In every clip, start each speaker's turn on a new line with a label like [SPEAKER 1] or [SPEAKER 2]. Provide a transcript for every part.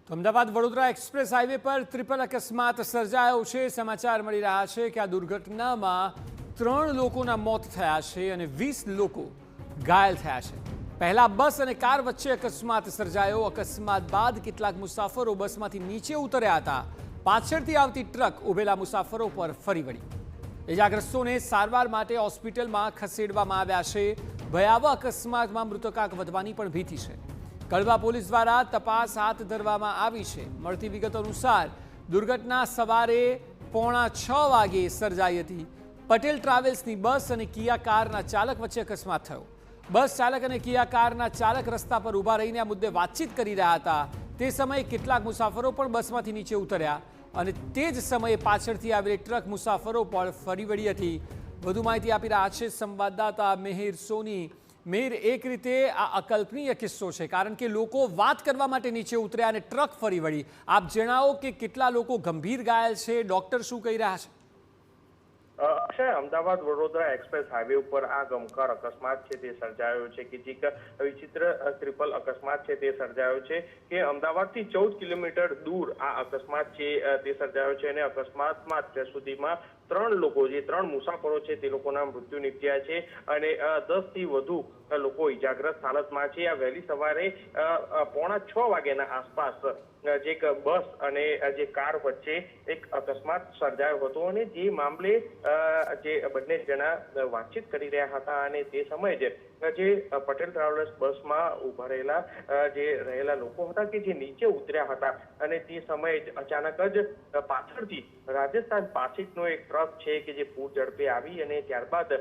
[SPEAKER 1] તો Ahmedabad Vadodara express highway પર triple અકસ્માત સર્જાયો છે। સમાચાર મળી રહ્યા છે કે આ દુર્ઘટનામાં 3 લોકોના મોત થયા છે અને 20 લોકો ઘાયલ થયા છે। પહેલા બસ અને કાર વચ્ચે અકસ્માત સર્જાયો। અકસ્માત બાદ કેટલાક મુસાફરો બસમાંથી નીચે ઉતર્યા હતા। પાછળથી આવતી ટ્રક ઉભેલા મુસાફરો પર ફરી વળી। ઇજાગ્રસ્તોને સારવાર માટે હોસ્પિટલમાં ખસેડવામાં આવ્યા છે। ભયાવહ અકસ્માતમાં મૃતકાંક વધવાની પણ ભીતિ છે। કડવા પોલીસ દ્વારા તપાસ હાથ ધરવામાં આવી છે। મળતી વિગતો અનુસાર દુર્ઘટના સવારે 5:45 વાગે સર્જાઈ હતી। પટેલ ટ્રાવેલ્સની બસ અને કિયા કારના ચાલક વચ્ચે અકસ્માત થયો। બસ ચાલક અને કિયા કારના ચાલક રસ્તા પર ઊભા રહીને આ મુદ્દે વાતચીત કરી રહ્યા હતા। તે સમયે કેટલાક મુસાફરો પણ બસમાંથી નીચે ઉતર્યા અને તે જ સમયે પાછળથી આવેલી ટ્રક મુસાફરો પર ફરી વળી હતી। વધુ માહિતી આપી રહ્યા છે સંવાદદાતા મિહિર સોની। મિહિર, એક રીતે આ અકલ્પનીય કિસ્સો છે, કારણ કે લોકો વાત કરવા માટે નીચે ઉતર્યા અને ટ્રક ફરી વળી। આપ જણાવો કે કેટલા લોકો ગંભીર ઘાયલ છે, ડોક્ટર શું કહી રહ્યા છે?
[SPEAKER 2] અક્ષય, અમદાવાદ વડોદરા એક્સપ્રેસ હાઈવે ઉપર આ ગમખ્વાર અકસ્માત છે તે સર્જાયો છે કે જે વિચિત્ર ટ્રિપલ અકસ્માત છે તે સર્જાયો છે કે અમદાવાદથી 14 કિલોમીટર દૂર આ અકસ્માત છે તે સર્જાયો છે અને અકસ્માતમાં અત્યાર સુધીમાં 3 લોકો, જે 3 મુસાફરો છે તે લોકોના મૃત્યુ નીપજ્યા છે અને 10 થી વધુ લોકો ઇજાગ્રસ્ત હાલતમાં છે। આ વહેલી સવારે 5:45 વાગ્યાના આસપાસ જે બસ અને જે કાર વચ્ચે એક અકસ્માત સર્જાયો હતો અને જે મામલે જે બંને જણા વાતચીત કરી રહ્યા હતા અને તે સમયે જે પટેલ ટ્રાવેલ્સ બસમાં ઉભા રહેલા લોકો હતા કે જે નીચે ઉતર્યા હતા અને તે સમયે અચાનક જ પાછળથી રાજસ્થાન પાસિકનો એક ટ્રક છે કે જે પૂર ઝડપે આવી અને ત્યારબાદ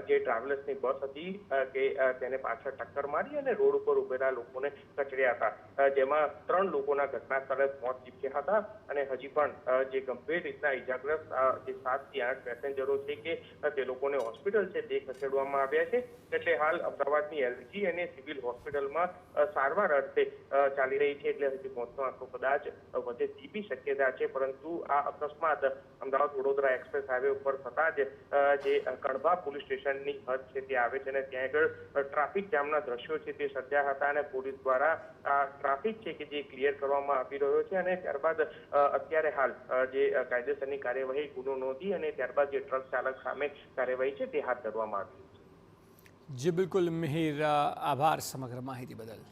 [SPEAKER 2] જે ટ્રાવેલ્સની બસ હતી કે તેને પાછળ ટક્કર મારી અને રોડ ઉપર ઉભેલા લોકોને કચડ્યા હતા, જેમાં 3 લોકોના ઘટના સ્થળે મોત નીપજ્યા હતા અને હજી પણ જે ગંભીર રીતના ઇજાગ્રસ્ત જે 7 થી 8 પેસેન્જરો છે કે તે લોકોને હોસ્પિટલ છે તે ખસેડવામાં આવ્યા છે। એટલે હાલ અમદાવાદની એલજી અને સિવિલ હોસ્પિટલમાં સારવાર અર્થે ચાલી રહી છે। એટલે હજી મોતનો આંકડો કદાચ વધે તેવી શક્યતા છે, પરંતુ આ અકસ્માત અમદાવાદ વડોદરા એક્સપ્રેસ હાઈવે ઉપર થતા જ જે કડવા પોલીસ સ્ટેશનની હદ છે તે આવે છે અને ત્યાં આગળ ટ્રાફિક જામના દ્રશ્યો છે તે સર્જાયા હતા અને પોલીસ દ્વારા આ ટ્રાફિક છે કે જે ક્લિયર કરવામાં આવી રહ્યો છે અને ત્યારબાદ અત્યારે હાલ જે કાયદેસરની કાર્યવાહી, ગુનો નોંધી અને ત્યારબાદ જે ટ્રક ચાલક સામે કાર્યવાહી છે તે હાથ ધરવામાં આવી છે।
[SPEAKER 1] જી બિલકુલ મિહિર, આભાર સમગ્ર માહિતી બદલ।